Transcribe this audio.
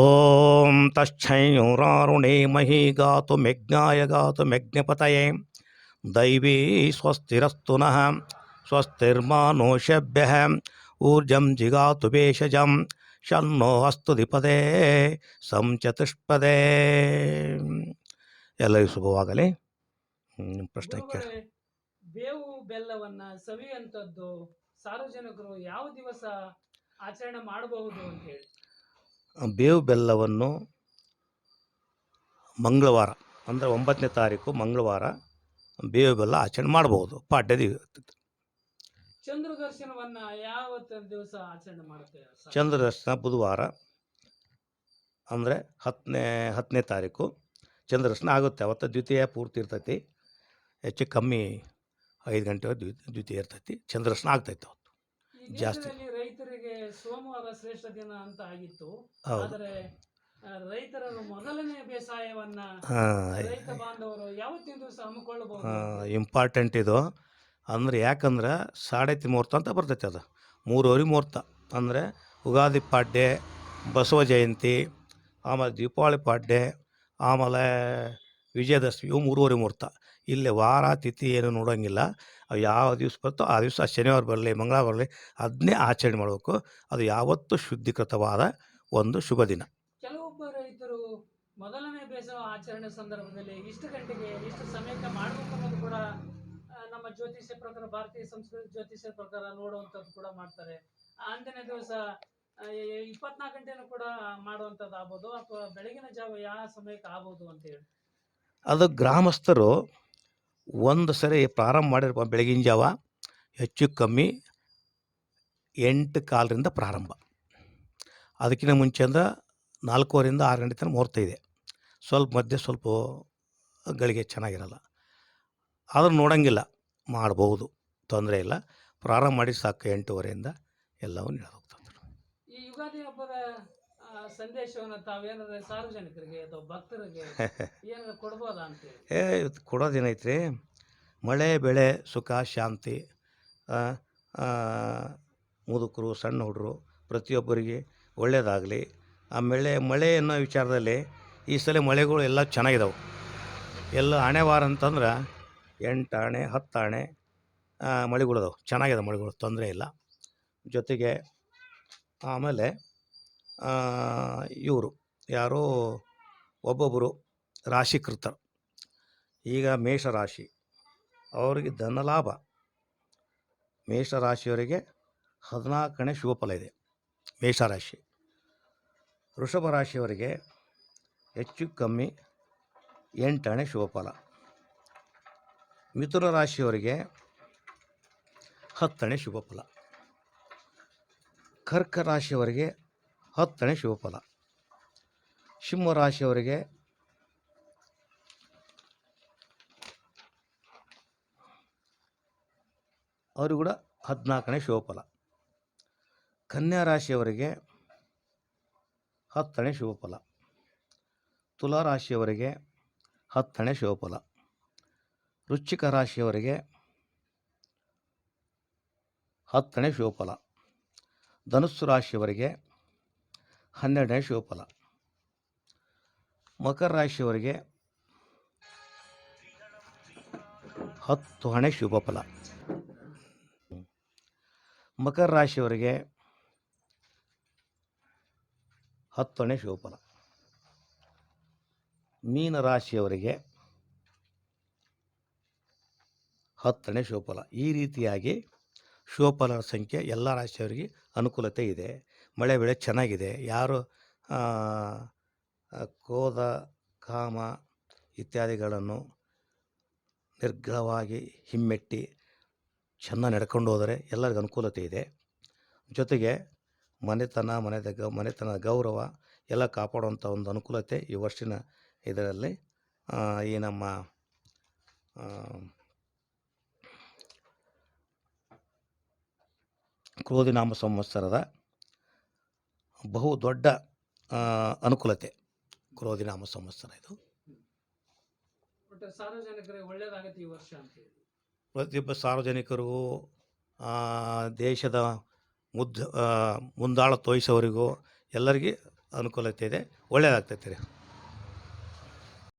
ಓಂ ತಚ್ಛೈರಾರುಣೇ ಮಹಿ ಗಾತು ಮೆಜ್ಞಾಯ ಗಾತು ಮೆಜ್ಞಪತಯೇ ದೈವೀ ಸ್ವಸ್ತಿರಸ್ತು ನಃ ಸ್ವಸ್ತಿರ್ಮಾನುಷೇಭ್ಯ ಊರ್ಜಂ ಜಿಗಾತು ಭೇಷಜಂ ಶನ್ನೋ ಅಸ್ತು ದ್ವಿಪದೇ ಸಂಚತುಷ್ಪದೇ. ಎಲ್ಲರಿಗೂ ಶುಭವಾಗಲಿ. ಪ್ರಶ್ನೆ ಕೇಳಿ. ಗುರುಗಳೇ, ಬೇವು ಬೆಲ್ಲವನ್ನ ಸವಿಯುವಂಥದ್ದು ಸಾರ್ವಜನಿಕರು ಯಾವ ದಿವಸ ಆಚರಣೆ ಮಾಡಬಹುದು ಅಂತ ಹೇಳಿ? ಬೇವು ಬೆಲ್ಲವನ್ನು ಮಂಗಳವಾರ ಅಂದರೆ 9ನೇ ತಾರೀಕು ಮಂಗಳವಾರ ಬೇವು ಬೆಲ್ಲ ಆಚರಣೆ ಮಾಡಬಹುದು. ಪಾಡ್ಯದ ಚಂದ್ರ ದರ್ಶನವನ್ನ ಯಾವ ದಿವಸ ಆಚರಣೆ ಮಾಡುತ್ತೇವೆ? ಚಂದ್ರ ದರ್ಶನ ಬುಧವಾರ ಅಂದರೆ 10ನೇ ತಾರೀಕು ಚಂದ್ರ ದರ್ಶನ ಆಗುತ್ತೆ. ಅವತ್ತು ದ್ವಿತೀಯ ಪೂರ್ತಿ ಇರ್ತೈತಿ, ಹೆಚ್ಚು ಕಮ್ಮಿ 5 ಗಂಟೆ ದ್ವಿತೀಯ ಇರ್ತೈತಿ. ಚಂದ್ರ ದರ್ಶನ ಆಗ್ತೈತೆ ಅವತ್ತು ಜಾಸ್ತಿ. ರೈತರಿಗೆ ಸೋಮವಾರ ಶ್ರೇಷ್ಠ ದಿನ ಅಂತ ಆಗಿತ್ತು. ಹೌದು. ಆದರೆ ರೈತರ ಮೊದಲನೇ ಬೇಸಾಯವನ್ನ ರೈತ ಬಾಂಧವರು ಯಾವತ್ತಿನ ದಿವಸ ಹಮ್ಮಿಕೊಳ್ಳಬಹುದು? ಇಂಪಾರ್ಟೆಂಟ್ ಇದು. ಅಂದರೆ ಯಾಕಂದ್ರೆ ಸಾಡೆತಿ ಮುಹೂರ್ತ ಅಂತ ಬರ್ತೈತೆ. ಅದು 3 ಮುಹೂರ್ತ ಅಂದರೆ ಯುಗಾದಿ ಪಾಡ್ಯ, ಬಸವ ಜಯಂತಿ, ಆಮೇಲೆ ದೀಪಾವಳಿ ಪಾಡ್ಯ, ಆಮೇಲೆ ವಿಜಯದಶಮಿ, ಇವು 3 ಮುಹೂರ್ತ. ಇಲ್ಲಿ ವಾರ ತಿಥಿ ಏನು ನೋಡೋಂಗಿಲ್ಲ. ಅವು ಯಾವ ದಿವಸ ಬರ್ತೋ ಆ ದಿವಸ, ಶನಿವಾರ ಬರಲಿ ಮಂಗಳವಾರ ಬರಲಿ, ಅದನ್ನೇ ಆಚರಣೆ ಮಾಡಬೇಕು. ಅದು ಯಾವತ್ತೂ ಶುದ್ಧೀಕೃತವಾದ ಒಂದು ಶುಭ ದಿನ. ಕೆಲವೊಬ್ಬ ರೈತರು ಮೊದಲನೇ ಬೇಸಾಯ ಆಚರಣೆ ಸಂದರ್ಭದಲ್ಲಿ ಇಷ್ಟು ಗಂಟೆಗೆ ಇಷ್ಟು ಸಮಯಕ್ಕೆ ಮಾಡಬೇಕು ಅನ್ನೋದು ಕೂಡ ನಮ್ಮ ಜ್ಯೋತಿಷ್ಯ ಪ್ರಕಾರ, ಭಾರತೀಯ ಸಂಸ್ಕೃತಿ ಜ್ಯೋತಿಷ್ಯ ಪ್ರಕಾರ ನೋಡುವಂಥದ್ದು ಕೂಡ ಮಾಡ್ತಾರೆ. ಅಂದಿನ ದಿವಸ 24 ಗಂಟೆನೂ ಕೂಡ ಮಾಡುವಂಥದ್ದು ಆಗ್ಬೋದು, ಅಥವಾ ಬೆಳಗಿನ ಜಾವ ಯಾವ ಸಮಯಕ್ಕೆ ಆಗ್ಬೋದು ಅಂತೇಳಿ. ಅದು ಗ್ರಾಮಸ್ಥರು ಒಂದು ಸರಿ ಪ್ರಾರಂಭ ಮಾಡಿರ್ಬೋದು. ಬೆಳಗಿನ ಜಾವ ಹೆಚ್ಚು ಕಮ್ಮಿ 8:15ರಿಂದ ಪ್ರಾರಂಭ. ಅದಕ್ಕಿಂತ ಮುಂಚೆ ಅಂದ್ರೆ 4:15ರಿಂದ 6 ಗಂಟೆ ತನಕ ಮುಹೂರ್ತ ಇದೆ. ಸ್ವಲ್ಪ ಮಧ್ಯೆ ಸ್ವಲ್ಪ ಗಳಿಗೆ ಚೆನ್ನಾಗಿರಲ್ಲ. ಆದರೂ ನೋಡೋಂಗಿಲ್ಲ, ಮಾಡ್ಬೋದು, ತೊಂದರೆ ಇಲ್ಲ. ಪ್ರಾರಂಭ ಮಾಡಿ ಸಾಕು. 8:15ರಿಂದ ಎಲ್ಲವೂ ಹೋಗ್ತದೆ. ಈ ಯುಗಾದಿ ಹಬ್ಬದ ಸಂದೇಶವನ್ನು ತಾವೇನಾದ್ರೆ ಸಾರ್ವಜನಿಕರಿಗೆ ಅಥವಾ ಭಕ್ತರಿಗೆ ಏನಾದ್ರು ಕೊಡ್ಬೋದಾ ಅಂತೇಳಿ? ಕೊಡೋದೇನೈತ್ರಿ, ಮಳೆ ಬೆಳೆ ಸುಖ ಶಾಂತಿ, ಮುದುಕರು ಸಣ್ಣ ಹುಡುಗರು ಪ್ರತಿಯೊಬ್ಬರಿಗೆ ಒಳ್ಳೆಯದಾಗಲಿ. ಆಮೇಲೆ ಮಳೆ ಅನ್ನೋ ವಿಚಾರದಲ್ಲಿ ಈ ಸಲ ಮಳೆಗಳು ಎಲ್ಲ ಚೆನ್ನಾಗಿದ್ದಾವೆ. ಎಲ್ಲ ಆಣೆವಾರ ಅಂತಂದ್ರೆ 8 ಆಣೆ 10 ಆಣೆ ಮಳೆಗಳಿದಾವೆ. ಚೆನ್ನಾಗಿದೆ ಮಳೆಗಳು, ತೊಂದರೆ ಇಲ್ಲ. ಜೊತೆಗೆ ಆಮೇಲೆ ಇವರು ಯಾರೋ ಒಬ್ಬೊಬ್ಬರು ರಾಶಿಕೃತರು, ಈಗ ಮೇಷರಾಶಿ ಅವರಿಗೆ ಧನಲಾಭ. ಮೇಷರಾಶಿಯವರಿಗೆ 14ನೇ ಶುಭಫಲ ಇದೆ ಮೇಷರಾಶಿ. ವೃಷಭ ರಾಶಿಯವರಿಗೆ ಹೆಚ್ಚು ಕಮ್ಮಿ 8ನೇ ಶುಭಫಲ. ಮಿಥುನ ರಾಶಿಯವರಿಗೆ 10ನೇ ಶುಭಫಲ. ಕರ್ಕ ರಾಶಿಯವರಿಗೆ 10ನೇ ಶುಭಫಲ. ಸಿಂಹ ರಾಶಿಯವರಿಗೆ ಅವರು ಕೂಡ 14ನೇ ಶುಭಫಲ. ಕನ್ಯಾ ರಾಶಿಯವರಿಗೆ 10ನೇ ಶುಭಫಲ. ತುಲಾ ರಾಶಿಯವರಿಗೆ 10ನೇ ಶುಭಫಲ. ವೃಶ್ಚಿಕ ರಾಶಿಯವರಿಗೆ 10ನೇ ಶುಭಫಲ. ಧನುಸ್ಸು ರಾಶಿಯವರಿಗೆ 12ನೇ ಶುಭಫಲ. ಮಕರ ರಾಶಿಯವರಿಗೆ 10ನೇ ಶುಭಫಲ. ಮಕರ ರಾಶಿಯವರಿಗೆ 10ನೇ ಶುಭಫಲ. ಮೀನ ರಾಶಿಯವರಿಗೆ 10ನೇ ಶುಭಫಲ. ಈ ರೀತಿಯಾಗಿ ಶುಭಫಲದ ಸಂಖ್ಯೆ ಎಲ್ಲ ರಾಶಿಯವರಿಗೆ ಅನುಕೂಲತೆ ಇದೆ. ಮಳೆ ಬೆಳೆ ಚೆನ್ನಾಗಿದೆ. ಯಾರು ಕ್ರೋಧ ಕಾಮ ಇತ್ಯಾದಿಗಳನ್ನು ನಿರ್ಘವಾಗಿ ಹಿಮ್ಮೆಟ್ಟಿ ಚೆನ್ನಾಗಿ ನಡ್ಕೊಂಡು ಹೋದರೆ ಎಲ್ಲರಿಗೂ ಅನುಕೂಲತೆ ಇದೆ. ಜೊತೆಗೆ ಮನೆತನದ ಗೌರವ ಎಲ್ಲ ಕಾಪಾಡುವಂಥ ಒಂದು ಅನುಕೂಲತೆ ಈ ವರ್ಷಿನ ಇದರಲ್ಲಿ ಈ ನಮ್ಮ ಕ್ರೋಧಿನಾಮ ಸಂವತ್ಸರದ ಬಹು ದೊಡ್ಡ ಅನುಕೂಲತೆ ಕ್ರೋಧಿನಾಮ ಸಂವತ್ಸರ ಇದು. ಸಾರ್ವಜನಿಕರಿಗೆ ಒಳ್ಳೆಯದಾಗತ್ತೆ ಈ ವರ್ಷ ಅಂತ ಹೇಳಿ. ಪ್ರತಿಯೊಬ್ಬ ಸಾರ್ವಜನಿಕರಿಗೂ, ದೇಶದ ಮುಂದಾಳ ತೋರಿಸೋರಿಗೂ ಎಲ್ಲರಿಗೆ ಅನುಕೂಲತೆ ಇದೆ, ಒಳ್ಳೆಯದಾಗ್ತೈತೆ ರೀ.